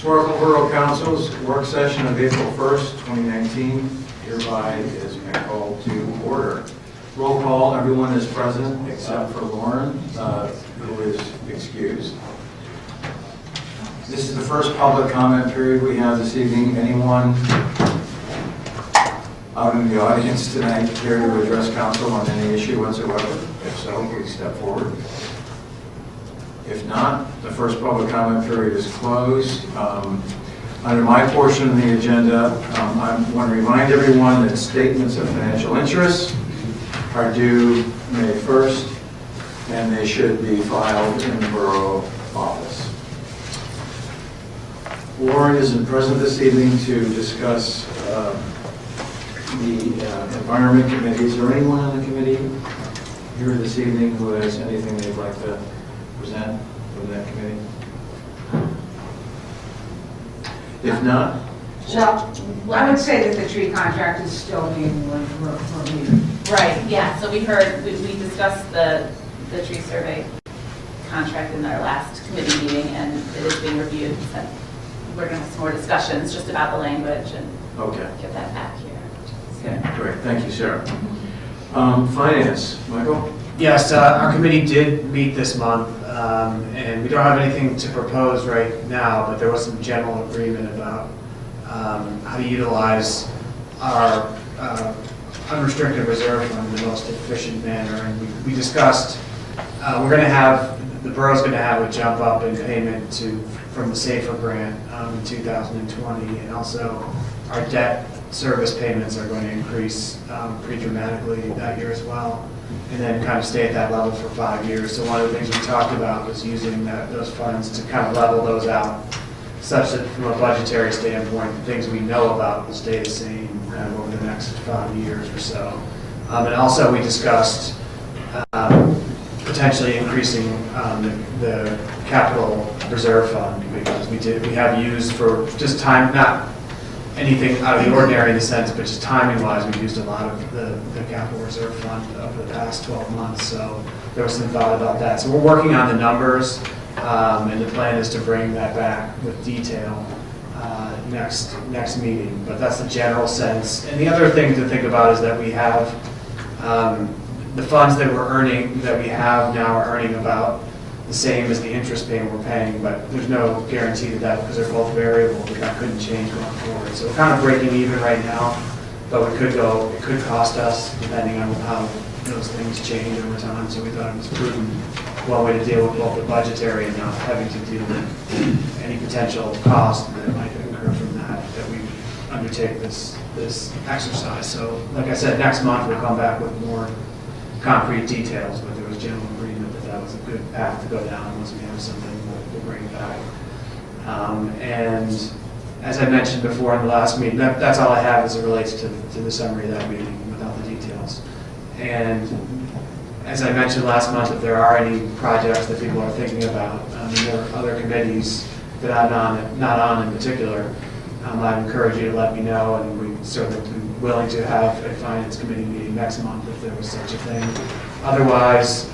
Swarthmore Borough Council's work session of April 1st, 2019 hereby is called to order. Roll call, everyone is present except for Lauren, who is excused. This is the first public comment period we have this evening. Anyone out in the audience tonight care to address council on any issue whatsoever? If so, please step forward. If not, the first public comment period is closed. Under my portion of the agenda, I want to remind everyone that statements of financial interest are due May 1st, and they should be filed in the borough office. Lauren isn't present this evening to discuss the Environment Committee. Is there anyone on the committee here this evening who has anything they'd like to present from that committee? If not? Well, I would say that the tree contract is still being reviewed. Right, yeah, so we discussed the tree survey contract in our last committee meeting, and it is being reviewed. So we're going to have some more discussions just about the language and get that back here. Okay, great, thank you, Sarah. Finance, Michael? Yes, our committee did meet this month, and we don't have anything to propose right now, but there was some general agreement about how to utilize our unrestricted reserve fund in the most efficient manner. And we discussed the borough's going to have a jump up in payment from the SAFER grant in 2020, and also our debt service payments are going to increase pretty dramatically that year as well, and then kind of stay at that level for 5 years. So one of the things we talked about was using those funds to kind of level those out, such that from a budgetary standpoint, the things we know about will stay the same kind of over the next 5 years or so. And also we discussed potentially increasing the capital reserve fund, because we have used for just time, not anything out of the ordinary in the sense, but just timing-wise, we've used a lot of the capital reserve fund over the past 12 months, so there was some thought about that. So we're working on the numbers, and the plan is to bring that back with detail next meeting, but that's the general sense. And the other thing to think about is that we have the funds that we have now are earning about the same as the interest payment we're paying, but there's no guarantee that because they're both variable, that couldn't change going forward. So we're kind of breaking even right now, but it could cost us depending on how those things change over time. So we thought it was prudent, one way to deal with both the budgetary and not having to deal with any potential cost that might occur from that we undertake this exercise. So like I said, next month we'll come back with more concrete details, but there was general agreement that was a good path to go down. Once we have something, we'll bring it back. And as I mentioned before in the last meeting, that's all I have as it relates to the summary of that meeting without the details. And as I mentioned last month, if there are any projects that people are thinking about, there are other committees that I'm not on in particular, I'd encourage you to let me know, and we certainly be willing to have a finance committee meeting next month if there was such a thing. Otherwise,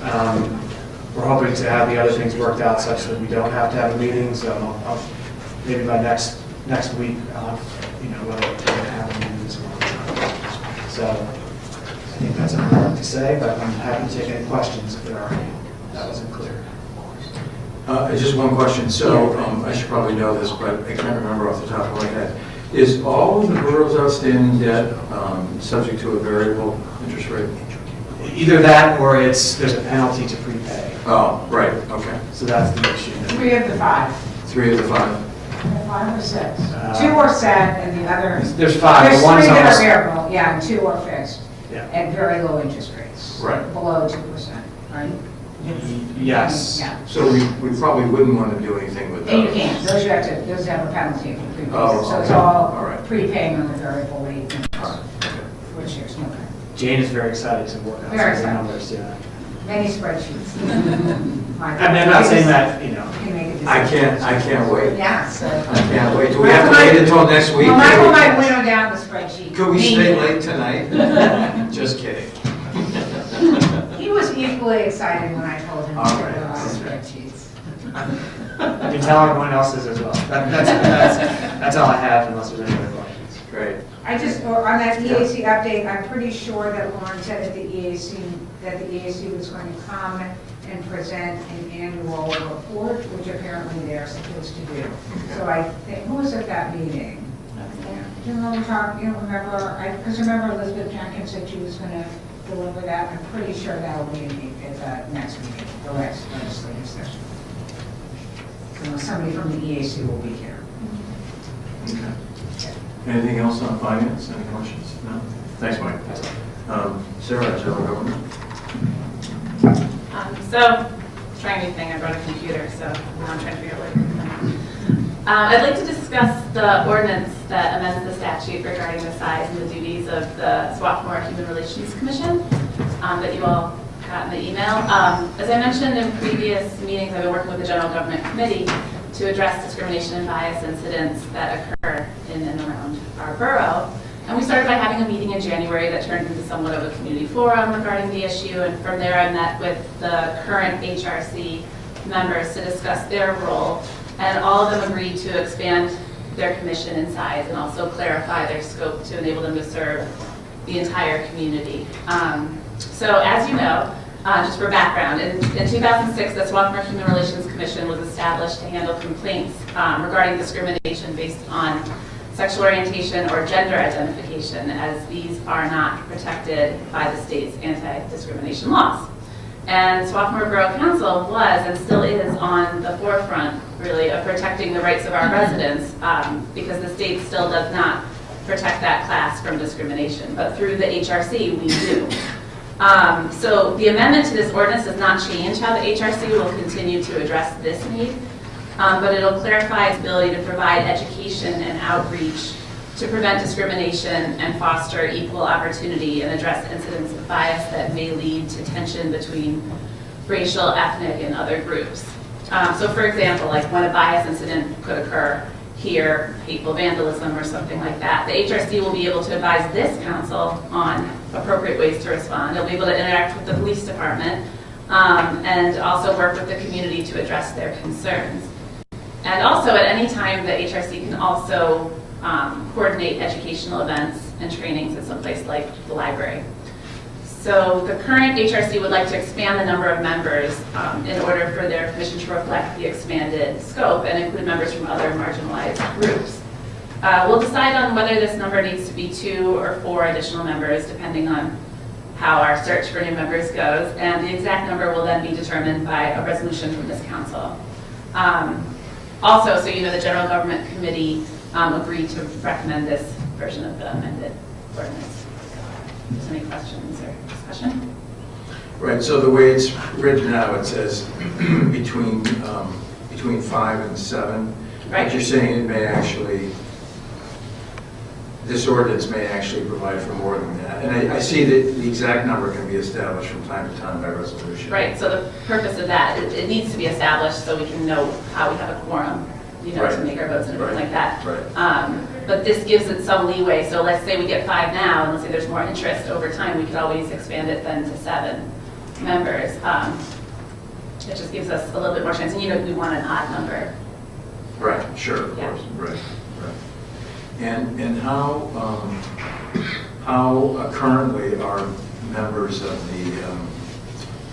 we're hoping to have the other things worked out such that we don't have to have a meeting. So I'll maybe by next week, I'll whether to have a meeting this month. So I think that's all I have to say, but I'm happy to take any questions if there are any. That wasn't clear. Just one question. So I should probably know this, but I can't remember off the top of my head. Is all of the borough's outstanding debt subject to a variable interest rate? Either that, or there's a penalty to prepay. Oh, right. Okay. So that's the issue. 3 of the 5. 3 of the 5. 5 or 6. 2 are set, and the other. There's 5. There's The one's 3 that almost, are variable, yeah, and 2 are fixed. Yeah. At very low interest rates. Right. Below 2%, right? Yes. Yeah. So we probably wouldn't want to do anything with those. And you can't. Those have a penalty for prepayment. Oh, So it's okay. all right. prepaying on the variable rate interest, All right. Okay. which there's no penalty. Jane is very excited to work out Very some excited. numbers. Yeah. Many spreadsheets. I'm not saying that, You can make a decision. I can't wait. Yeah, so. I can't wait. Do we have to wait until next week? Well, Michael might winnow down the spreadsheet. Could we stay late tonight? Just kidding. He was equally excited when I told him to All go right. on spreadsheets. I can tell everyone else's as well. That's all I have unless there's any other questions. Great. On that EAC update, I'm pretty sure that Lauren said that the EAC was going to come and present an annual report, which apparently they're supposed to do. So I think, who was at that meeting? Do you remember, because remember Elizabeth Jenkins said she was going to deliver that? I'm pretty sure that'll be at the next meeting, the next legislative session. So somebody from the EAC will be here. Okay. Anything else on finance? Any questions? No? Thanks, Mike. Sarah, general government? So, trying a new thing, I brought a computer, so now I'm trying to figure out what to do. I'd like to discuss the ordinance that amends the statute regarding the size and the duties of the Swarthmore Human Relations Commission that you all got in the email. As I mentioned in previous meetings, I've been working with the General Government Committee to address discrimination and bias incidents that occur in and around our borough. And we started by having a meeting in January that turned into somewhat of a community forum regarding the issue. And from there, I met with the current HRC members to discuss their role. And all of them agreed to expand their commission in size and also clarify their scope to enable them to serve the entire community. So as you know, just for background, in 2006, the Swarthmore Human Relations Commission was established to handle complaints regarding discrimination based on sexual orientation or gender identification, as these are not protected by the state's anti-discrimination laws. And Swarthmore Borough Council was and still is on the forefront, really, of protecting the rights of our residents because the state still does not protect that class from discrimination. But through the HRC, we do. So the amendment to this ordinance does not change how the HRC will continue to address this need, but it'll clarify its ability to provide education and outreach to prevent discrimination and foster equal opportunity and address incidents of bias that may lead to tension between racial, ethnic, and other groups. So for example, like when a bias incident could occur here, hateful vandalism or something like that, the HRC will be able to advise this council on appropriate ways to respond. It'll be able to interact with the police department and also work with the community to address their concerns. And also at any time, the HRC can also coordinate educational events and trainings at some place like the library. So the current HRC would like to expand the number of members in order for their commission to reflect the expanded scope and include members from other marginalized groups. We'll decide on whether this number needs to be 2 or 4 additional members, depending on how our search for new members goes, and the exact number will then be determined by a resolution from this council. Also, so you know, the General Government Committee agreed to recommend this version of the amended ordinance. Is there any questions or discussion? Right, so the way it's written now, it says between 5 and 7. Right. But you're saying it may actually, this ordinance may actually provide for more than that. And I see that the exact number can be established from time to time by resolution. Right, so the purpose of that, it needs to be established so we can know how we have a quorum, you know, Right. to make our votes and everything Right. like that. Right. But this gives it some leeway, so let's say we get 5 now, and let's say there's more interest over time, we could always expand it then to 7 members. It just gives us a little bit more chance, and you know, we want an odd number. Right, sure, of Yeah. course, right. And how currently are members of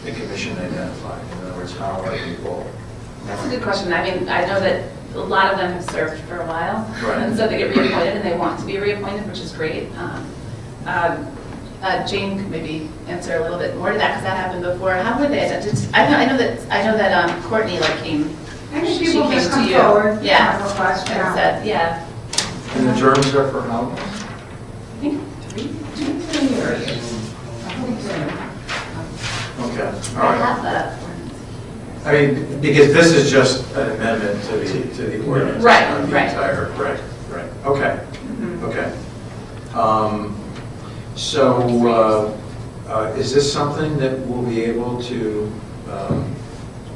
the commission identified? In other words, how are people? That's a good question. I mean, I know that a lot of them have served for a while, Right. and so they get reappointed, and they want to be reappointed, which is great. Jane could maybe answer a little bit more to that, because that happened before. How were they identified? I know that Courtney came. I think She people came just to come you. forward. Yeah. Have a question. And said, yeah, And the terms are for how long? I think 3. 2 years. I think so. Okay, all I right. have that. I mean, because this is just an amendment to the ordinance. Right, not the right. entire, right, okay, Mhm. okay. So, is this something that we'll be able to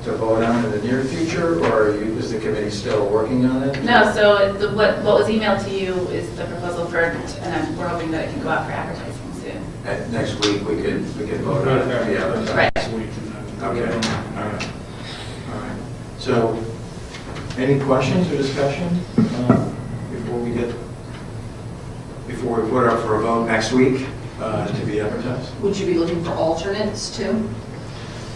vote on in the near future, or is the committee still working on it? No, so what was emailed to you is the proposal for, and we're hoping that it can go out for advertising soon. And next week, we could vote on it. Yeah, Right. okay. All right. So, Any questions or discussion before we put up for a vote next week to be advertised? Would you be looking for alternates too?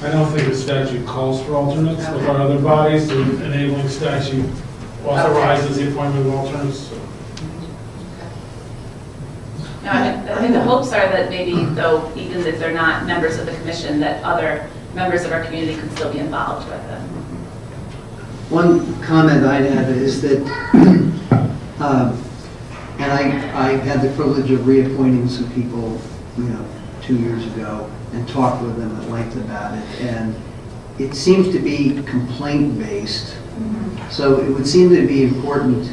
I don't think the statute calls for alternates. With our other bodies, the enabling statute authorizes the appointment of alternates. So. No, I mean, the hopes are that maybe, though, even if they're not members of the commission, that other members of our community could still be involved with them. One comment I'd have is that, and I had the privilege of reappointing some people, 2 years ago, and talked with them at length about it, and it seems to be complaint-based. So it would seem to be important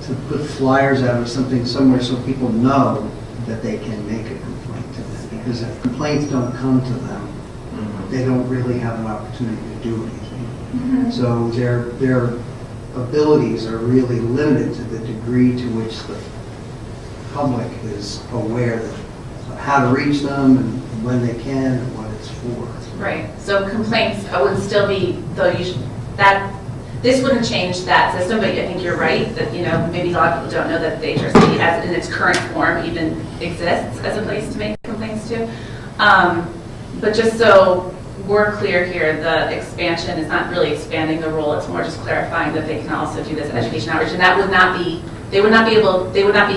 to put flyers out or something somewhere so people know that they can make a complaint to them. Because if complaints don't come to them, they don't really have an opportunity to do anything. So their abilities are really limited to the degree to which the public is aware of how to reach them and when they can and what it's for. Right, so complaints would still be, though this wouldn't change that system, but I think you're right, that, maybe a lot of people don't know that the HRC as in its current form even exists as a place to make complaints to. But just so we're clear here, the expansion is not really expanding the role, it's more just clarifying that they can also do this education outreach, and that would not be, they would not be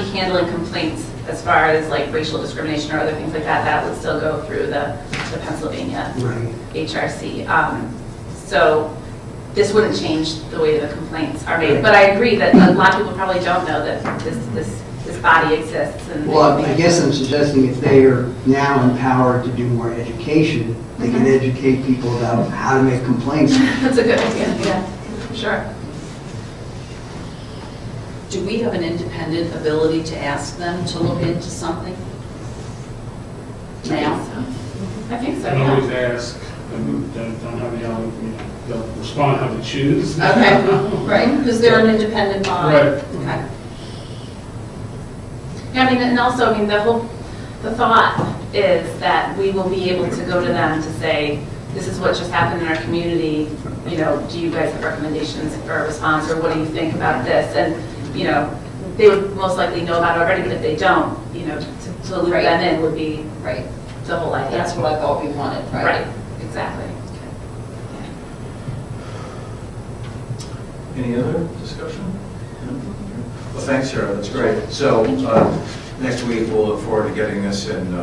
handling complaints as far as like racial discrimination or other things like that. That would still go through the Pennsylvania HRC. So this wouldn't change the way the complaints are made. But I agree that a lot of people probably don't know that this body exists. And Well, I guess I'm suggesting if they are now empowered to do more education, they can educate people about how to make complaints. That's a good idea, yeah, sure. Do we have an independent ability to ask them to look into something? Now? I think so, I yeah. always ask, and don't have the other, they'll respond how they choose. Okay, right, because they're an independent body. Right. Okay. Yeah, I mean, and also, the thought is that we will be able to go to them to say, this is what just happened in our community, do you guys have recommendations for a response, or what do you think about this? And, they would most likely know about it already, but if they don't, to loop Right. them in would be Right. the whole idea. That's what I thought we wanted, right? Right, exactly. Any other discussion? No? Well, thanks, Sarah, that's great. So next week, we'll look forward to getting this in,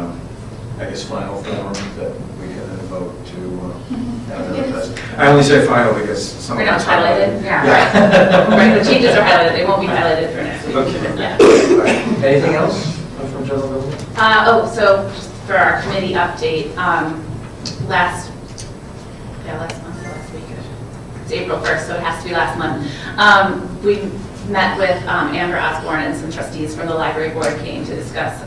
final form that we can then vote to advertise. I only say final because some We're of not it's highlighted, yeah, Yeah. right. The changes are highlighted, they won't be highlighted for next week. Okay. Yeah. All right. Anything else from general government? So just for our committee update, last month or last week, it's April 1st, so it has to be last month. We met with Amber Osborne and some trustees from the library board came to discuss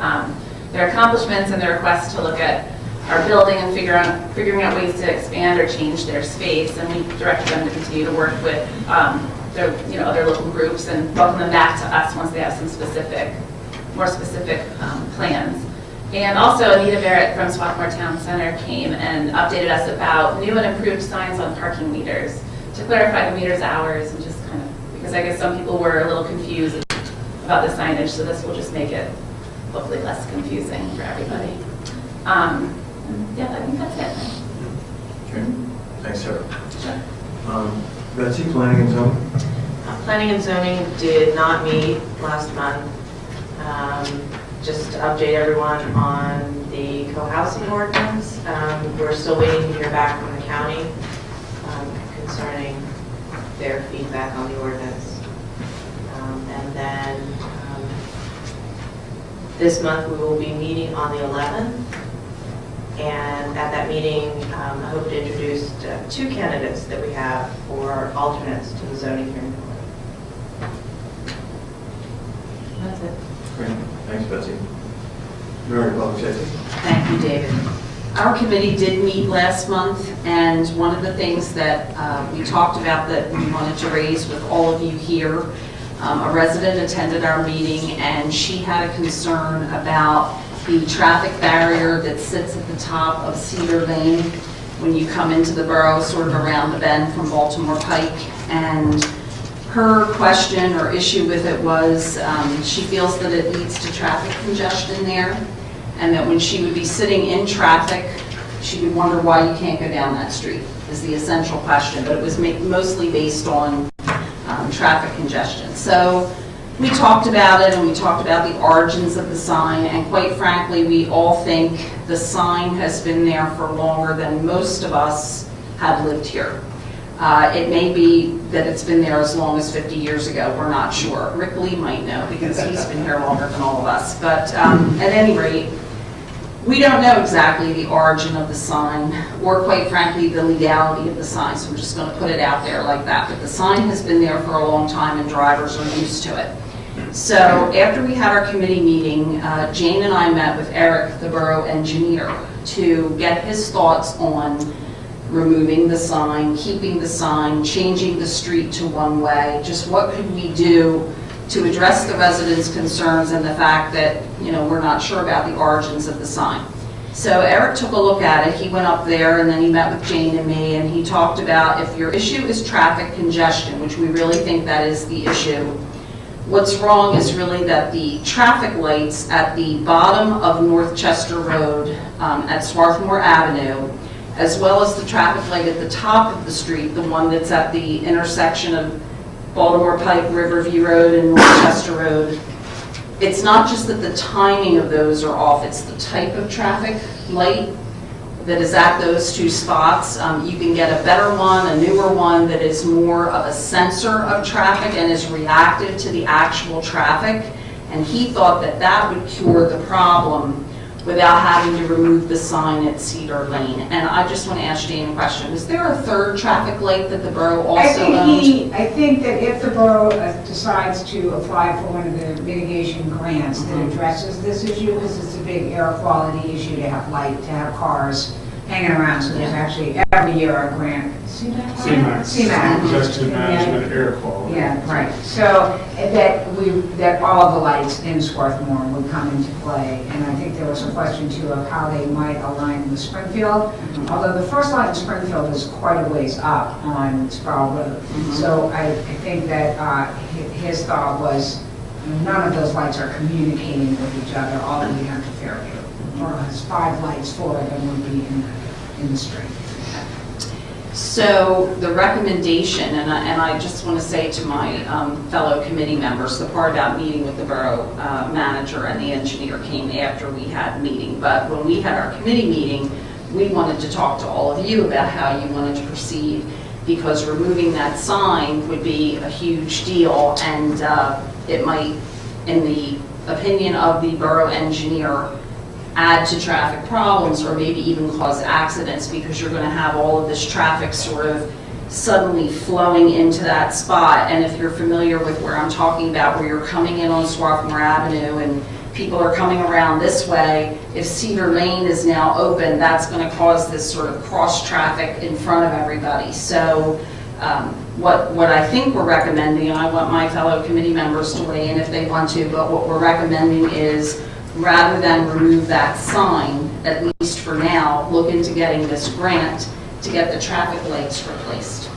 their accomplishments and their request to look at our building and figuring out ways to expand or change their space. And we directed them to continue to work with their other local groups and welcome them back to us once they have some more specific plans. And also Anita Barrett from Swarthmore Town Center came and updated us about new and improved signs on parking meters to clarify the meters hours and just kind of, because I guess some people were a little confused about the signage, so this will just make it hopefully less confusing for everybody. Yeah, I think that's it. Okay. Thanks, Sarah. Sure. Betsy, planning and zoning? Planning and zoning did not meet last month. Just to update everyone on the co-housing ordinance, we're still waiting to hear back from the county concerning their feedback on the ordinance. And then this month we will be meeting on the 11th. And at that meeting, I hope to introduce 2 candidates that we have for alternates to the zoning hearing board. That's it. Great. Thanks, Betsy. Mary, public safety? Thank you, David. Our committee did meet last month, and one of the things that we talked about that we wanted to raise with all of you here, a resident attended our meeting, and she had a concern about the traffic barrier that sits at the top of Cedar Lane when you come into the borough, sort of around the bend from Baltimore Pike. And Her question or issue with it was, she feels that it leads to traffic congestion there, and that when she would be sitting in traffic, she would wonder why you can't go down that street, is the essential question, but it was mostly based on traffic congestion. So we talked about it, and we talked about the origins of the sign, and quite frankly, we all think the sign has been there for longer than most of us have lived here. It may be that it's been there as long as 50 years ago, we're not sure. Rick Lee might know, because he's been here longer than all of us. But at any rate, we don't know exactly the origin of the sign, or quite frankly, the legality of the sign, so I'm just going to put it out there like that. But the sign has been there for a long time, and drivers are used to it. So after we had our committee meeting, Jane and I met with Eric, the borough engineer, to get his thoughts on removing the sign, keeping the sign, changing the street to one-way, just what could we do to address the residents' concerns and the fact that, you know, we're not sure about the origins of the sign. So Eric took a look at it, he went up there, and then he met with Jane and me, and he talked about if your issue is traffic congestion, which we really think that is the issue, what's wrong is really that the traffic lights at the bottom of North Chester Road at Swarthmore Avenue, as well as the traffic light at the top of the street, the one that's at the intersection of Baltimore Pike, Riverview Road, and North Chester Road. It's not just that the timing of those are off, it's the type of traffic light that is at those two spots. You can get a better one, a newer one that is more of a sensor of traffic and is reactive to the actual traffic. And he thought that that would cure the problem without having to remove the sign at Cedar Lane. And I just want to ask Jane a question. Is there a third traffic light that the borough also owns? I think that if the borough decides to apply for one of the mitigation grants that addresses this issue, because it's a big air quality issue to have light, to have cars hanging around, so there's actually every year a grant. CMAX. Congestion Management Air Quality. Yeah, right. So that all of the lights in Swarthmore would come into play. And I think there was a question too of how they might align with Springfield. Although the first light in Springfield is quite a ways up on Sproul Road. So I think that his thought was none of those lights are communicating with each other all the way down to Fairview. Or has 5 lights, 4 of them would be in the street. So the recommendation, and I just want to say to my fellow committee members, the part about meeting with the borough manager and the engineer came after we had a meeting. But when we had our committee meeting, we wanted to talk to all of you about how you wanted to proceed, because removing that sign would be a huge deal, and it might, in the opinion of the borough engineer, add to traffic problems or maybe even cause accidents, because you're going to have all of this traffic sort of suddenly flowing into that spot. And if you're familiar with where I'm talking about, where you're coming in on Swarthmore Avenue and people are coming around this way, if Cedar Lane is now open, that's going to cause this sort of cross traffic in front of everybody. So what I think we're recommending, and I want my fellow committee members to weigh in if they want to, but what we're recommending is, rather than remove that sign, at least for now, look into getting this grant to get the traffic lights replaced.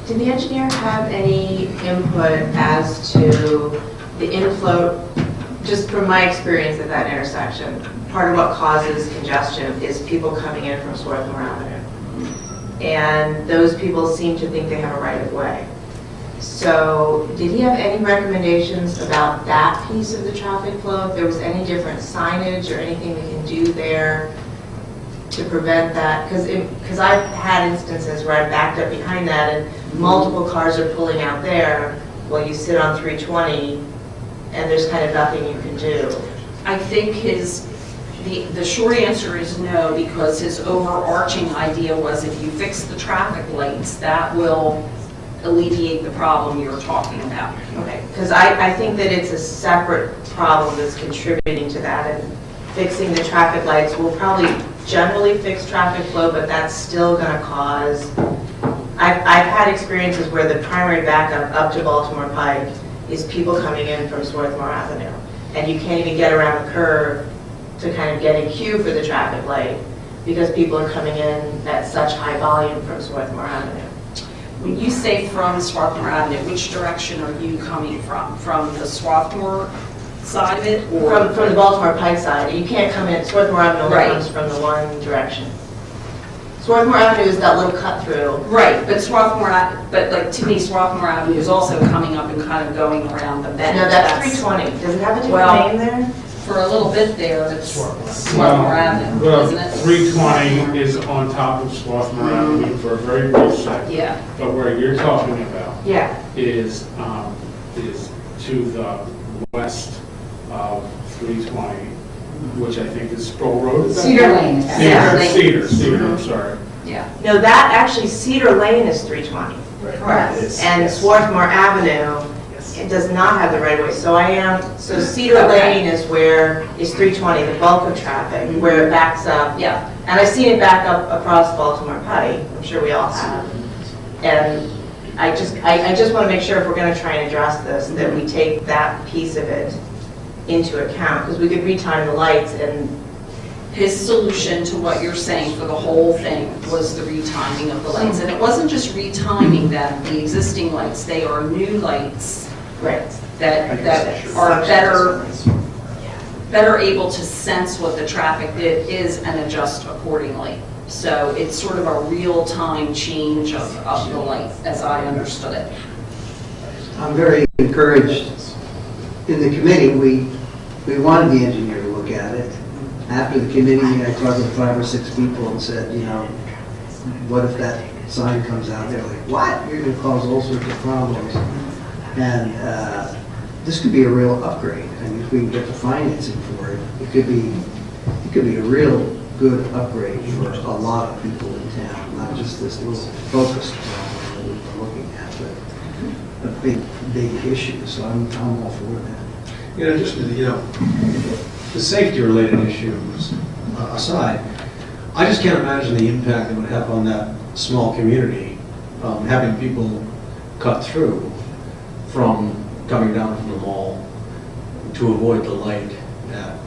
Did the engineer have any input as to the inflow, just from my experience at that intersection, part of what causes congestion is people coming in from Swarthmore Avenue. And those people seem to think they have a right of way. So did he have any recommendations about that piece of the traffic flow? If there was any different signage or anything we can do there to prevent that? Because I've had instances where I backed up behind that and multiple cars are pulling out there while you sit on 320 and there's kind of nothing you can do. I think the short answer is no, because his overarching idea was if you fix the traffic lights, that will alleviate the problem you're talking about. Okay, because I think that it's a separate problem that's contributing to that, and fixing the traffic lights will probably generally fix traffic flow, but that's still going to cause, I've had experiences where the primary backup up to Baltimore Pike is people coming in from Swarthmore Avenue, and you can't even get around the curve to kind of get in queue for the traffic light because people are coming in at such high volume from Swarthmore Avenue. When you say from Swarthmore Avenue, which direction are you coming from? From the Swarthmore side of it, or? From the Baltimore Pike side, you can't come in, Swarthmore Avenue only Right. comes from the one direction. Swarthmore Avenue is that little cut through. Right, but but like to me, Swarthmore Avenue is also coming up and kind of going around the bend. No, that's 320. Does it have a different Well- name there? For a little bit there, it's Swarthmore Avenue, Well, isn't it? 320 is on top of Swarthmore Avenue for a very brief second. Yeah, But where you're talking about Yeah. is to the west of 320, which I think is Sproul Road. is that- Cedar Lane is that? Cedar, I'm sorry. yeah. No, that actually, Cedar Lane is 320. Correct. And Swarthmore Avenue, it does not have the right of way. So Cedar Okay. Lane is 320, the bulk of traffic, where it backs up. Yeah, And I've seen it back up across Baltimore Pike, I'm sure we all have. And I just want to make sure if we're going to try and address this, that we take that piece of it into account, because we could retime the lights and, his solution to what you're saying for the whole thing was the retiming of the lights. And it wasn't just retiming them, the existing lights, they are new lights right. that are better able to sense what the traffic is and adjust accordingly. So it's sort of a real-time change of the light, as I understood it. I'm very encouraged. In the committee, we wanted the engineer to look at it. After the committee meeting, I talked to 5 or 6 people and said, you know, what if that sign comes out? They're like, what? You're going to cause all sorts of problems. And this could be a real upgrade. I mean, if we can get the financing for it, it could be a real good upgrade for a lot of people in town, not just this little focused problem that we've been looking at, but a big issue. So I'm all for that. Just, the safety-related issues aside, I just can't imagine the impact it would have on that small community, having people cut through from coming down from the mall to avoid the light at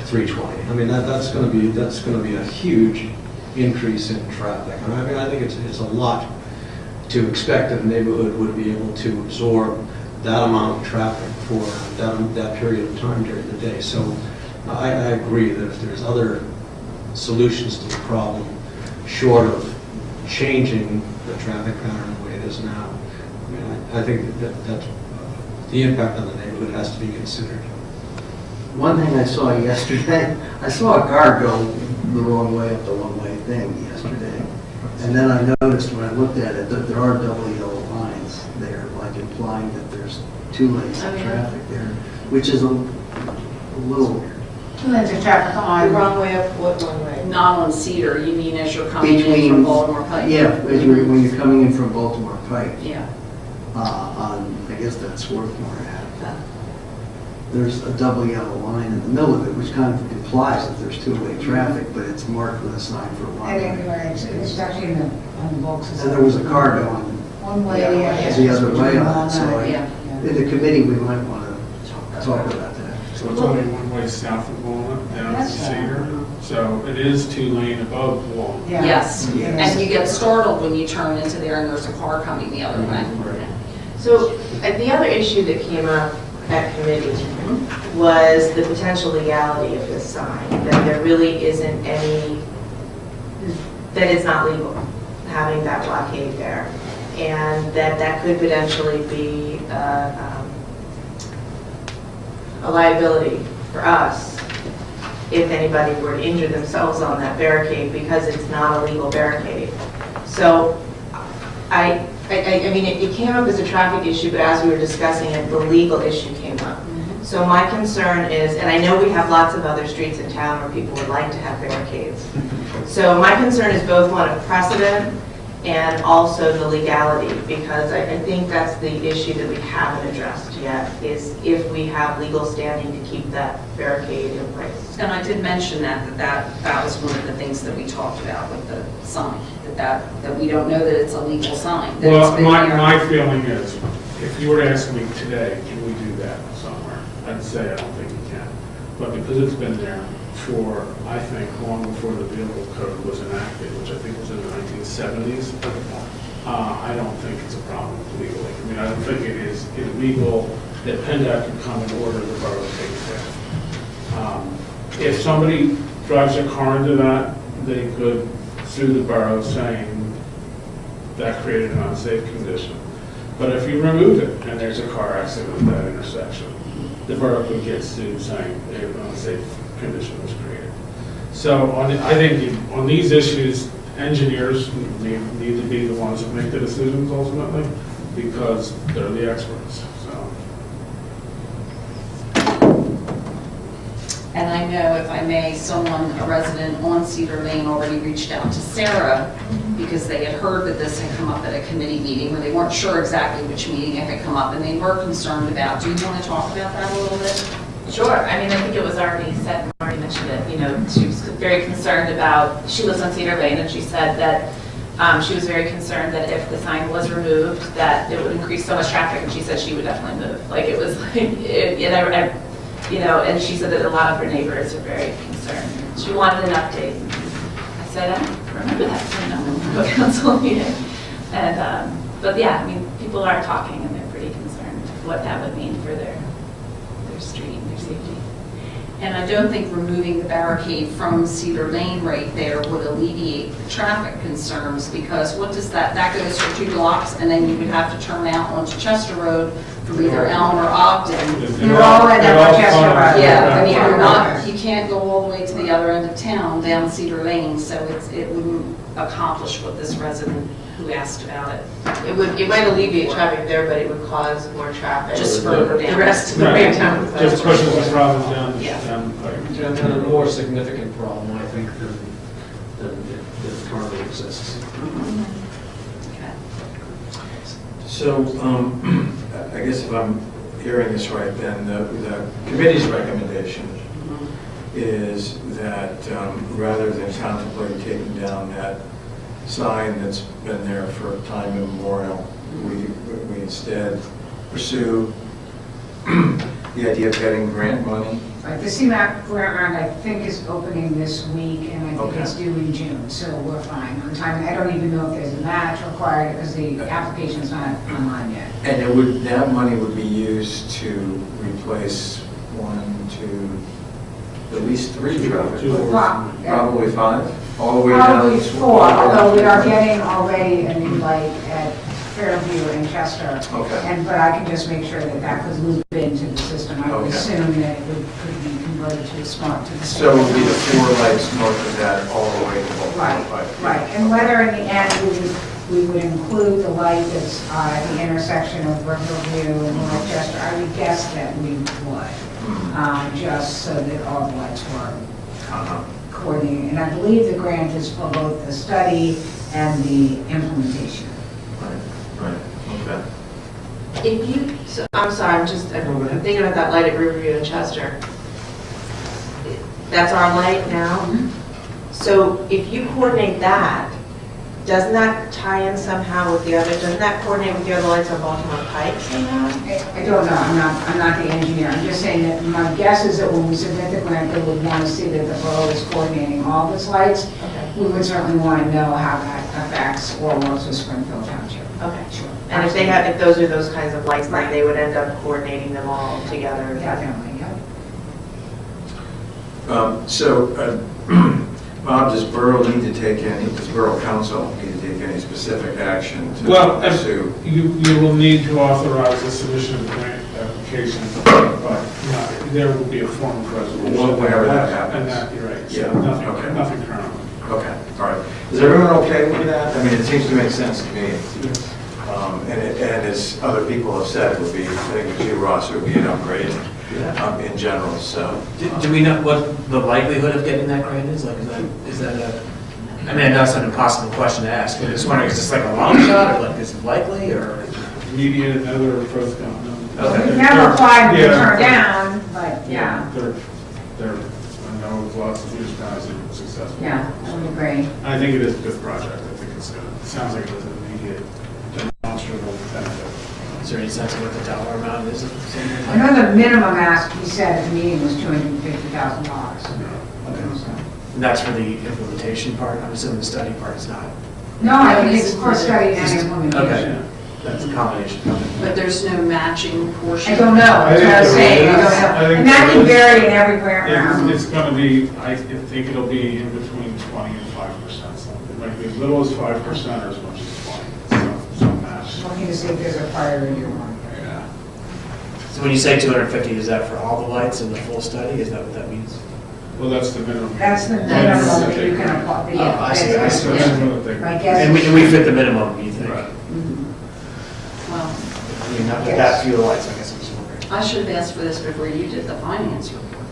320. I mean, that's going to be a huge increase in traffic. I mean, I think it's a lot to expect that a neighborhood would be able to absorb that amount of traffic for that period of time during the day. So I agree that if there's other solutions to the problem, short of changing the traffic pattern the way it is now, I mean, I think that the impact on the neighborhood has to be considered. One thing I saw yesterday, I saw a car go the wrong way up the one-way thing yesterday. And then I noticed when I looked at it that there are double yellow lines there, like implying that there's 2 lanes of traffic there, which is a little 2 lanes of traffic The on. wrong way up, what wrong way? Not on Cedar, you mean as you're coming in between, from Baltimore Pike? yeah, when you're coming in from Baltimore Pike, Yeah. on, I guess that's Swarthmore Ave. There's a double yellow line in the middle of it, which kind of implies that there's 2-way traffic, but it's marked with a sign for one I think way. you're right. It's actually in the, on the books. And there was a car going One way, the other way on it, so Yeah. in the committee, we might want to talk about that. So it's only one way south of Walnut, down to That's Cedar. So it is 2-lane above Walnut. Yeah. Yes, Yeah. and you get startled when you turn into there and there's a car coming the other way. Right. So the other issue that came up at committee was the potential legality of this sign, that there really isn't any, that it's not legal having that blockade there, and that could potentially be a liability for us if anybody were to injure themselves on that barricade because it's not a legal barricade. So I mean, it came up as a traffic issue, but as we were discussing it, the legal issue came up. So my concern is, and I know we have lots of other streets in town where people would like to have barricades. So my concern is both one of precedent and also the legality, because I think that's the issue that we haven't addressed yet, is if we have legal standing to keep that barricade in place. And I did mention that was one of the things that we talked about with the sign, that we don't know that it's a legal sign. that it's Well, been there. my feeling is, if you were to ask me today, can we do that somewhere? I'd say I don't think we can. But because it's been there for, I think, long before the vehicle code was enacted, which I think was in the 1970s. I don't think it's a problem legally. I mean, I don't think it is illegal that PennDOT can come and order the borough to take it down. If somebody drives a car into that, they could sue the borough saying that created an unsafe condition. But if you remove it and there's a car accident at that intersection, the borough could get sued saying an unsafe condition was created. So I think on these issues, engineers need to be the ones that make the decisions ultimately because they're the experts, so. And I know, if I may, a resident on Cedar Lane already reached out to Sarah because they had heard that this had come up at a committee meeting where they weren't sure exactly which meeting it had come up and they were concerned about. Do you want to talk about that a little bit? Sure. I mean, I think it was already said, Marty mentioned it, you know, she was very concerned about, she lives on Cedar Lane, and she said that she was very concerned that if the sign was removed, that it would increase so much traffic, and she said she would definitely move. Like, it was like, you know, and she said that a lot of her neighbors are very concerned. She wanted an update. I said, I don't remember that from the council meeting. And, but yeah, I mean, people are talking, and they're pretty concerned what that would mean for their street and their safety. And I don't think removing the barricade from Cedar Lane right there would alleviate the traffic concerns, because what does that goes for 2 blocks, and then you would have to turn out onto Chester Road from either Elm or Ogden. You're all in at Chester Road. Yeah, I mean, you can't go all the way to the other end of town down Cedar Lane, so it wouldn't accomplish what this resident who asked about it. It might alleviate traffic there, but it would cause more traffic. Just further down. The rest of the way down. Just pushes the problem down the pike. And a more significant problem, I think, than it currently exists. Okay. So, I guess if I'm hearing this right, then the committee's recommendation is that rather than contemplate taking down that sign that's been there for time immemorial, we instead pursue the idea of getting grant money. Right, the CMAQ grant round, I think, is opening this week, and I think Okay. it's due in June, so we're fine on time. I don't even know if there's a match required, because the application's not online yet. And that money would be used to replace 1, 2, at least 3 traffic Two. lights. Probably 5, all the way down. Probably 4, although we are getting already a new light at Fairview and Chester. Okay. But I can just make sure that could loop into the system. I would Okay. assume that it could be converted to a smart, to the So it would be the 4 lights north of that all the way to Right, 1.5. right. And whether in the end we would include the light that's at the intersection of Riverview and North Chester, I would guess that we would, just so that all the lights were coordinated. And I believe the grant is for both the study and the implementation. Right, okay. I'm sorry, I'm thinking about that light at Riverview and Chester. That's our light now. So if you coordinate that, doesn't that tie in somehow with the other, doesn't that coordinate with the other lights on Baltimore Pike somehow? I don't know, I'm not the engineer. I'm just saying that my guess is that when we submit the grant, they would want to see that the borough is coordinating all of its lights. Okay. We would certainly want to know how that affects or works with Springfield Township. Okay. Sure. And if those are those kinds of lights, then they would end up coordinating them all together. Definitely, yeah. Bob, does Borough Council need to take any specific action to Well, pursue? you will need to authorize the submission of the grant application, but there will be a form of resolution. Whenever that happens. And that, you're right, so Yeah, okay. nothing currently. Okay, all right. Is everyone okay with that? I mean, it seems to make sense to me. And as other people have said, it would be, I think with you, Ross, it would be an upgrade in general, so. Do we know what the likelihood of getting that grant is? Like, is that a, I mean, I know it's an impossible question to ask, but I'm just wondering, is this like a long shot, or like, is it likely, or? Median and other approach down. Okay. We've never applied to turn down, but yeah, They're, I know of lots of these guys that were successful. yeah, I would agree. I think it is a good project. I think it sounds like it has an immediate demonstrable benefit. Is there any sense of what the dollar amount is? I know the minimum ask, he said at the meeting, was $250,000. And that's for the implementation part? I'm assuming the study part is not. No, I think it's for study and implementation. Okay, that's a combination. But there's no matching portion? I don't know, that's what I was saying, I don't know. And that can vary in every grant. It's going to be, I think it'll be in between 20 and 5%. Something. It might be as little as 5% or as much as 20. Some match. Looking to see if there's a priority or one. Yeah. So when you say 250, is that for all the lights in the full study? Is that what that means? Well, that's the minimum. That's the minimum that you can apply. Oh, I see, I see. That's one of the things. My guess And is- we fit the minimum, you think? Right. Well, I mean, not with that few lights, I guess I'm just wondering. I should have asked for this before you did the finance report.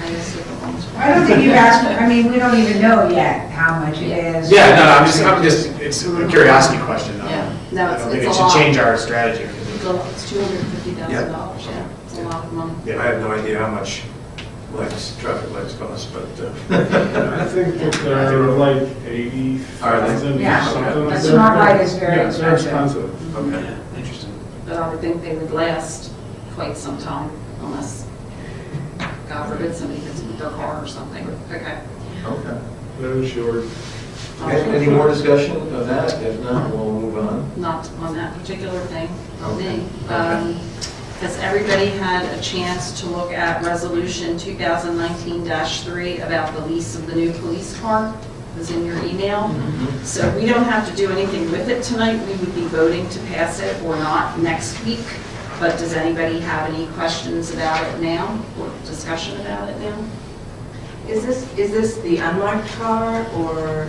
I guess it belongs to- I don't think you asked, I mean, we don't even know yet how much it is. Yeah, no, I'm just, it's a curiosity question. Yeah. No, I it's- don't think it's it a should lot. change our strategy. It's $250,000, yeah, it's a lot of money. I have no idea how much lights, traffic lights cost, but, I think that they're like 80,000 or Yeah. something like A that. smart light is very Yeah, they're expensive. expensive. okay. Yeah, interesting. But I would think they would last quite some time unless, God forbid, somebody hits them with their car or something. Okay. Okay. They're short. Any more discussion of that? If not, we'll move on. Not on that particular thing, not Okay. me. Okay. Has everybody had a chance to look at Resolution 2019-3 about the lease of the new police car? It was in your email. So we don't have to do anything with it tonight. We would be voting to pass it or not next week. But does anybody have any questions about it now or discussion about it now? Is this the unmarked car or?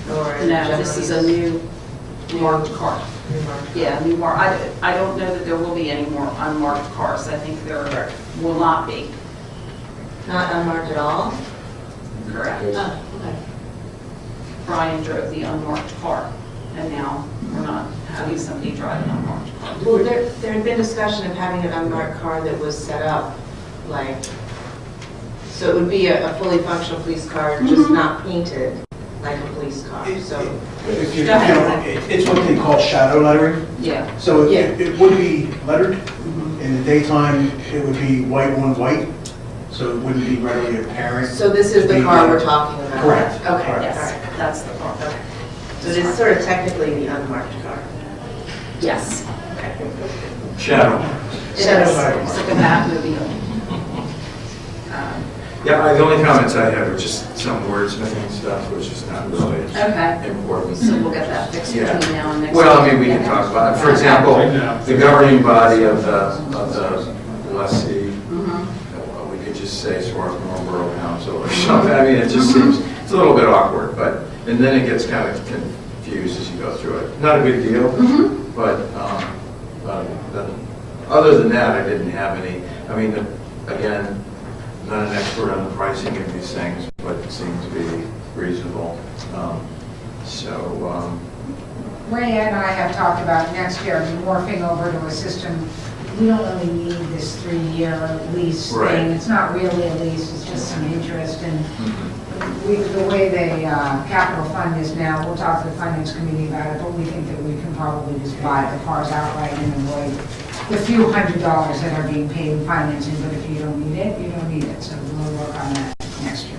No, this is a new marked car. Yeah, new mark. I don't know that there will be any more unmarked cars. I think there will not be. Not unmarked at all? Correct. Oh, okay. Brian drove the unmarked car, and now we're not having somebody drive an unmarked car. Well, there had been discussion of having an unmarked car that was set up, like, so it would be a fully functional police car, just not painted like a police car, so. If you, Go ahead. it's what they call shadow lettering. Yeah. So Yeah. it would be lettered. In the daytime, it would be white on white, so it wouldn't be readily apparent. So this is the car we're talking about? Correct. Okay, all right. Yes, that's the car. Okay. So it is sort of technically the unmarked car? Yes. Shadow. It is. It's like a Batmobile. Yeah, the only comments I have are just some wordsmithing stuff, which is not really Okay. important. So we'll get that fixed Yeah. between now and next week. Well, I mean, we can talk about it. For example, the governing body of the lessee, Mhm. we could just say Swarthmore Borough Council or something. I mean, it just seems, it's a little bit awkward, but, and then it gets kind of confused as you go through it. Not a big deal, but other than that, I didn't have any, I mean, again, not an expert on the pricing of these things, but it seemed to be reasonable. Ray and I have talked about next year morphing over to a system. We don't really need this 3-year lease Right. thing. It's not really a lease, it's just some interest. And the way the capital fund is now, we'll talk to the finance committee about it, but we think that we can probably just buy the cars outright and avoid the few $100s that are being paid in financing. But if you don't need it, you don't need it. So we'll work on that next year.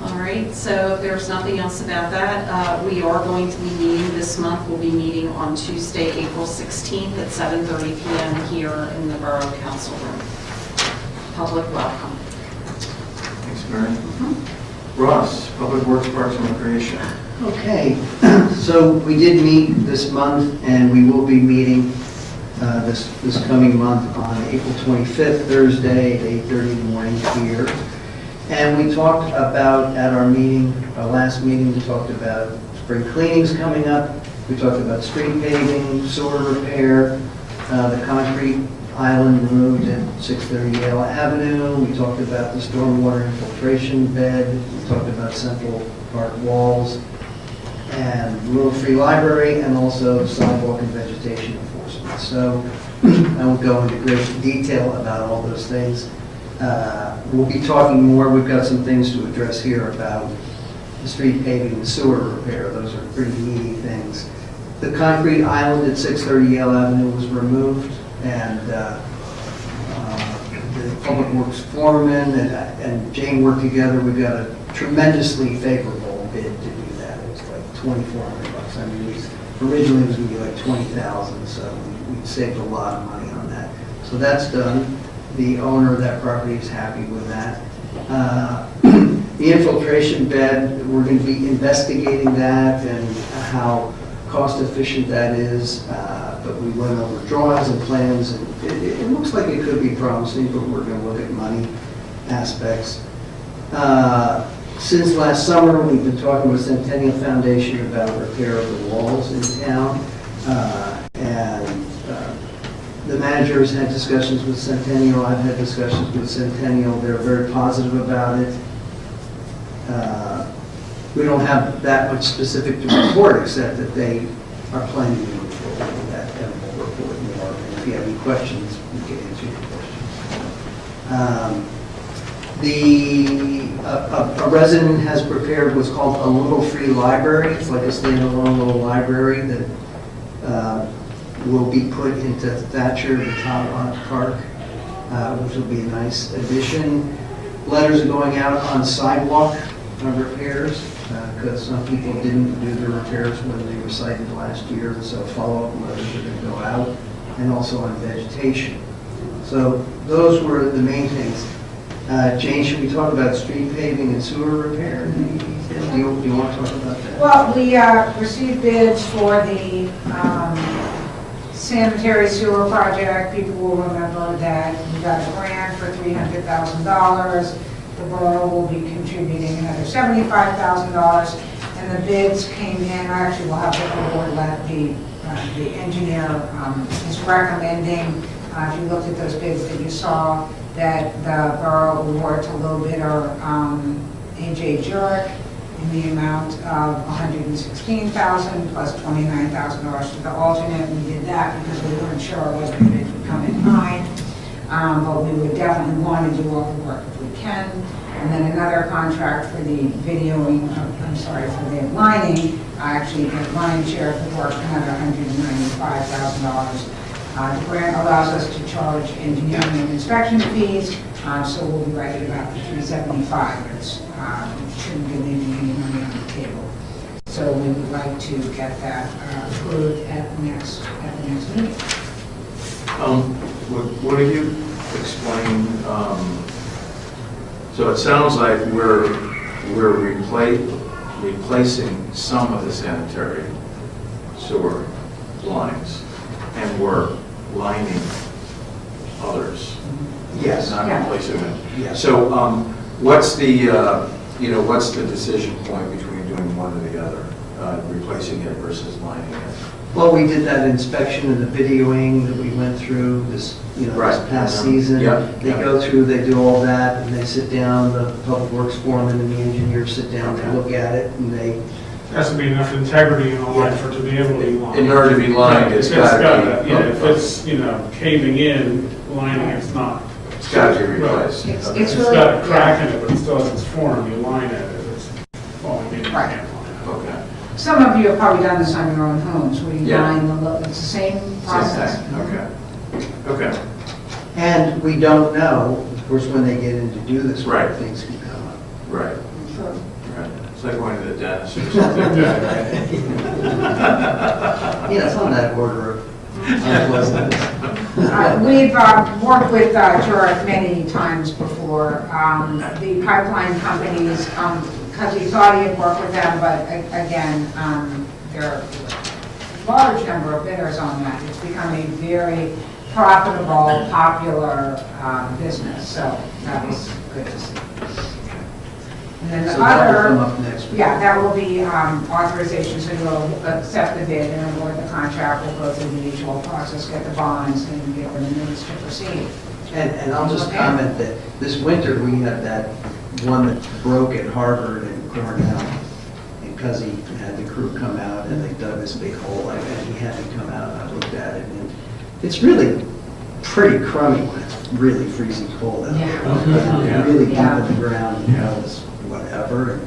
All right, so if there's nothing else about that, we are going to be meeting this month. We'll be meeting on Tuesday, April 16th at 7:30 PM here in the Borough Council Room. Public welcome. Thanks, Mary. Ross, Public Works, Parks and Recreation. Okay, so we did meet this month, and we will be meeting this coming month on April 25th, Thursday, at 8:30 in the morning here. And we talked about, at our meeting, our last meeting, we talked about spring cleanings coming up. We talked about street paving, sewer repair, the concrete island removed at 630 Yale Avenue. We talked about the stormwater infiltration bed. We talked about Central Park walls and Rural Free Library, and also sidewalk and vegetation enforcement. So I won't go into great detail about all those things. We'll be talking more. We've got some things to address here about the street paving and sewer repair. Those are pretty meaty things. The concrete island at 630 Yale Avenue was removed, and the the public works foreman and Jane worked together. We got a tremendously favorable bid to do that. It was like $2,400. I mean, originally it was going to be like $20,000, so we saved a lot of money on that. So that's done. The owner of that property is happy with that. The infiltration bed, we're going to be investigating that and how cost efficient that is. But we went over drawings and plans, and it looks like it could be promising, but we're going to look at money aspects. Since last summer, we've been talking with Centennial Foundation about repair of the walls in town. The manager has had discussions with Centennial. I've had discussions with Centennial. They're very positive about it. We don't have that much specific to report, except that they are planning to move forward with that, and we'll report more. And if you have any questions, we can answer your questions. A resident has prepared what's called a little free library. It's like a standalone little library that will be put into Thatcher, the Top Park, which will be a nice addition. Letters are going out on sidewalk repairs, because some people didn't do the repairs when they were cited last year, so follow-up letters are going to go out, and also on vegetation. So those were the main things. Jane, should we talk about street paving and sewer repair? Do you want to talk about that? Well, we received bids for the sanitary sewer project. People will remember that we got a grant for $300,000. The borough will be contributing another $75,000, and the bids came in. Actually, we'll have the board let the engineer is recommending. If you looked at those bids that you saw, that the borough award to low bidder A.J. Jurek in the amount of $116,000 plus $29,000 for the alternate. We did that because we weren't sure whether the bids would come in high, but we would definitely want to do all the work if we can. And then another contract for the videoing, for the lining, actually the line share of the work, another $195,000. The grant allows us to charge engineering and inspection fees, so we'll be right at about the $375. It's shouldn't be leaving any money on the table. So we would like to get that approved at the next meeting. Would you explain, so it sounds like we're replacing some of the sanitary sewer lines, and we're lining others. Yes. Not Yeah. replacing them. Yes. So what's the decision point between doing one or the other, replacing it versus lining it? Well, we did that inspection and the videoing that we went through this Right. past season. Yep. They go through, they do all that, and they sit down, the public works foreman and the engineer sit down, they look at it, and they, There has to be enough integrity in the line for it to be able to be lined. In order to be lined, it's got to be. Yeah, if it's, caving in, lining it's not. It's got to be replaced. It's Okay. It's really- got a crack in it, but it still has its form, you line it, it's falling in, you can't Right. line it. Okay. Some of you have probably done this on your own homes, where you Yeah. line it's the same process. Okay. Okay. and we don't know, of course, when they get in to do this, Right. what things can come up. Right. Right. It's like going to the dentist or something. Yeah, it's on that order of unpleasantness. We've worked with Jurek many times before. The pipeline companies, because we thought he'd work with them, but again, there are a large number of bidders on that. It's become a very profitable, popular business, so that was good to see. And then the So that will come other, up next week. yeah, that will be authorization, so you'll accept the bid and award the contract. We'll go through the usual process, get the bonds, and get the minutes to proceed. And I'll just comment that this winter, we had that one that broke at Harvard and Cornell, and Cuzzy had the crew come out, and they dug this big hole, and he had to come out, and I looked at it, and it's really pretty crummy when it's really freezing cold out there. Yeah. Really deep Yeah. in the ground, it's whatever.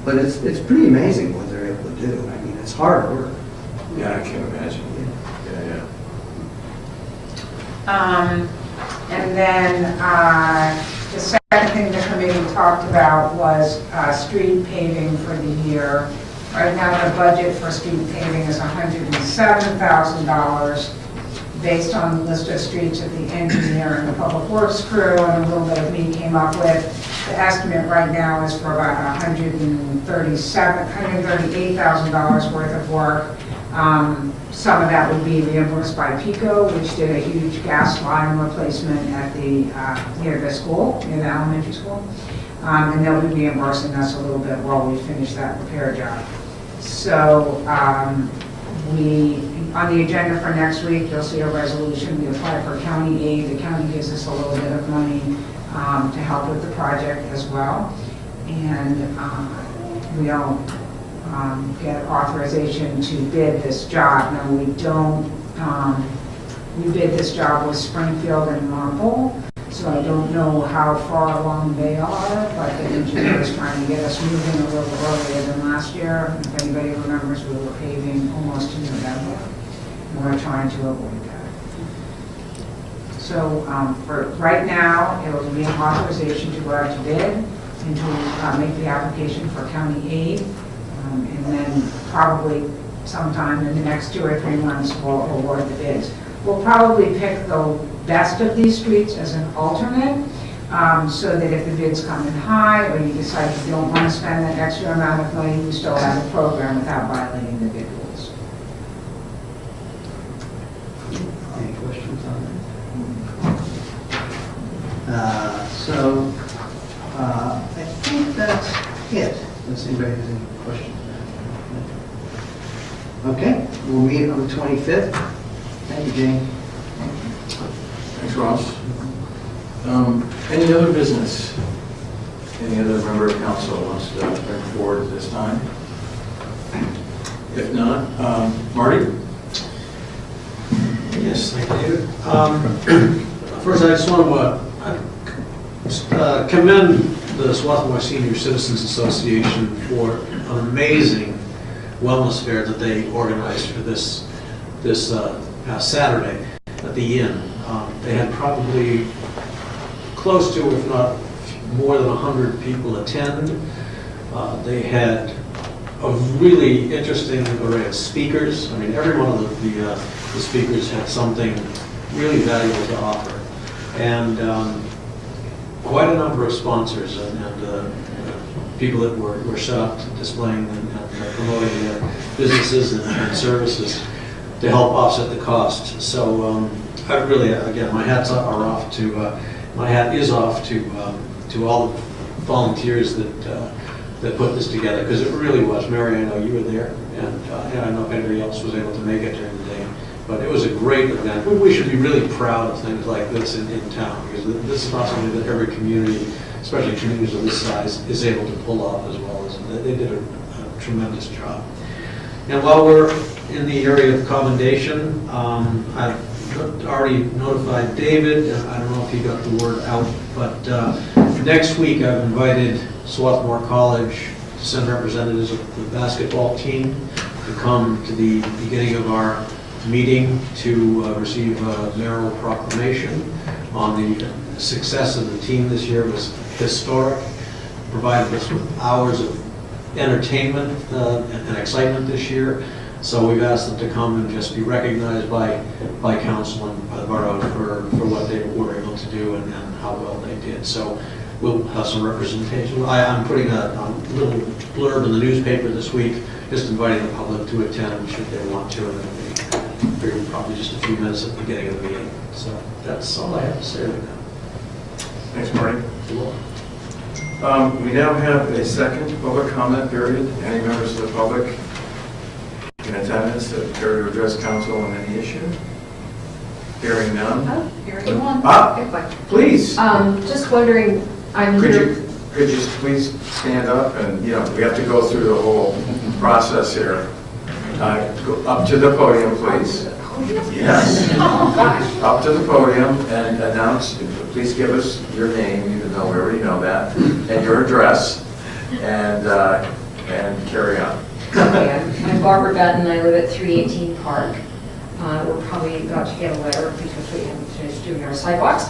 But it's pretty amazing what they're able to do. I mean, it's hard work. Yeah, I can imagine. Yeah, yeah. And then the second thing the committee talked about was street paving for the year. Right now, the budget for street paving is $107,000 based on the list of streets that the engineer and the public works crew and a little bit of me came up with. The estimate right now is for about $138,000 worth of work. Some of that would be reimbursed by PICO, which did a huge gas line replacement at the, near the school, near the elementary school. And they'll be reimbursing us a little bit while we finish that repair job. So on the agenda for next week, you'll see a resolution. We apply for county aid. The county gives us a little bit of money to help with the project as well. And we'll get authorization to bid this job. Now, we don't, we bid this job with Springfield and Marple, so I don't know how far along they are, but the engineer is trying to get us moving a little earlier than last year. If anybody remembers, we were paving almost in November, and we're trying to avoid that. So for right now, it will be an authorization to go out to bid and to make the application for county aid. And then probably sometime in the next 2 or 3 months, we'll award the bids. We'll probably pick the best of these streets as an alternate, so that if the bids come in high, or you decide you don't want to spend that extra amount of money, you still have a program without violating the bid rules. Any questions on that? So, I think that's it. Unless anybody has any questions. Okay, we'll meet on the 25th. Thank you, Jane. Thanks, Ross. Any other business? Any other member of council wants to bring forward at this time? If not, Marty? Yes, thank you, David. First, I just want to commend the Swarthmore Senior Citizens Association for an amazing wellness fair that they organized for this past Saturday at the inn. They had probably close to, if not more than 100 people attend. They had a really interesting array of speakers. I mean, every one of the speakers had something really valuable to offer. And quite a number of sponsors and people that were set up displaying and promoting their businesses and services to help offset the cost. So I really, again, my hat is off to all the volunteers that put this together, because it really was. Mary, I know you were there, and I don't know if anybody else was able to make it during the day. But it was a great event. We should be really proud of things like this in town, because this is not something that every community, especially communities of this size, is able to pull off as well. They did a tremendous job. And while we're in the area of commendation, I've already notified David, and I don't know if he got the word out, but next week I've invited Swarthmore College to send representatives of the basketball team to come to the beginning of our meeting to receive a mayoral proclamation on the success of the team this year. Was historic, provided us with hours of entertainment and excitement this year. So we've asked them to come and just be recognized by council and by the borough for what they were able to do and how well they did. So we'll have some representation. I'm putting a little blurb in the newspaper this week, just inviting the public to attend should they want to, and then probably just a few minutes at the beginning of the meeting. So that's all I have to say right now. Thanks, Marty. We now have a second public comment period. Any members of the public in attendance that care to address council on any issue? Hearing none. Oh, hearing one. Please. Just wondering, I'm Could here. you just please stand up and, we have to go through the whole process here. Go up to the podium, please. Yes. Up to the podium and announce, please give us your name, even though we already know that, and your address, and carry on. Okay, I'm Barbara Button, I live at 318 Park. We're probably about to get a letter because we haven't finished doing our sidewalks.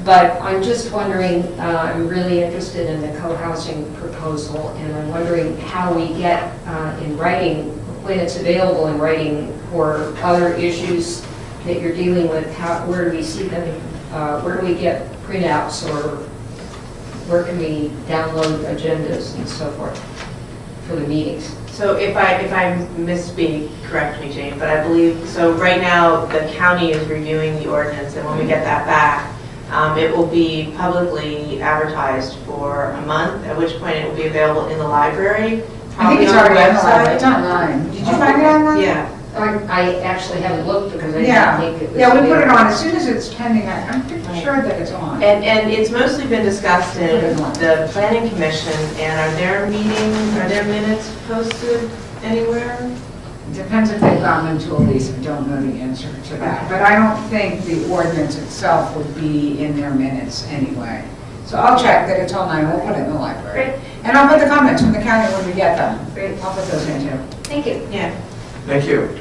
But I'm just wondering, I'm really interested in the co-housing proposal, and I'm wondering how we get in writing, when it's available in writing, or other issues that you're dealing with, where do we see them, where do we get printouts, or where can we download agendas and so forth for the meetings? So if I misspeak, correct me, Jane, but I believe, so right now, the county is reviewing the ordinance, and when we get that back, it will be publicly advertised for a month, at which point it will be available in the library. I think it's already on the library, it's online. Did you find it online? Yeah. I actually haven't looked because I Yeah, didn't think it was. yeah, we put it on, as soon as it's pending, I'm pretty sure that it's on. And it's mostly been discussed in the planning commission, and are their minutes posted anywhere? Depends if they've gotten into a lease, I don't know the answer to that. But I don't think the ordinance itself would be in their minutes anyway. So I'll check that it's online, we'll put it in the library. Great. And I'll put the comments from the county when we get them. Great. I'll put those in too. Thank you. Yeah. Thank you.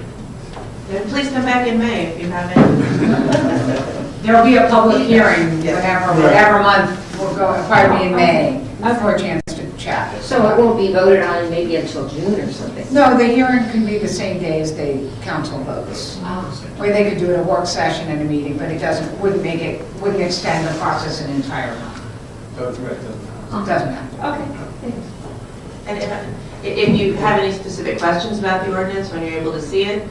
And please come back in May if you have any. There'll be a public hearing whatever month, we'll go, it'll probably be in May, for a chance to chat. So it won't be voted on maybe until June or something? No, the hearing can be the same day as the council votes. Or they could do it a work session and a meeting, but it wouldn't extend the process an entire month. It doesn't have to. Okay, thanks. And if you have any specific questions about the ordinance, when you're able to see it,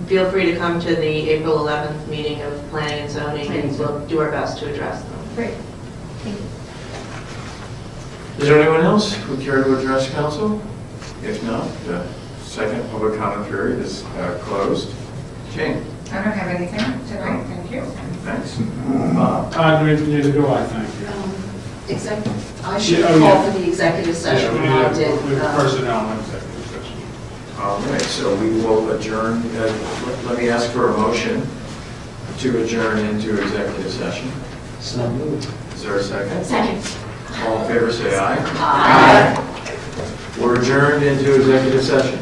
feel free to come to the April 11th meeting of Planning and Zoning, and we'll do our best to address them. Great. Is there anyone else who would care to address council? If not, the second public comment period is closed. Jane? I don't have anything tonight, thank you. Thanks. Bob? Neither do I, thank you. I should Yeah, oh, call yeah. for the executive session. Yeah, we I need did, personnel and executive session. All right, so we will adjourn. Let me ask for a motion to adjourn into executive session. So moved. Is there a second? Second. All in favor, say aye. Aye. We're adjourned into executive session.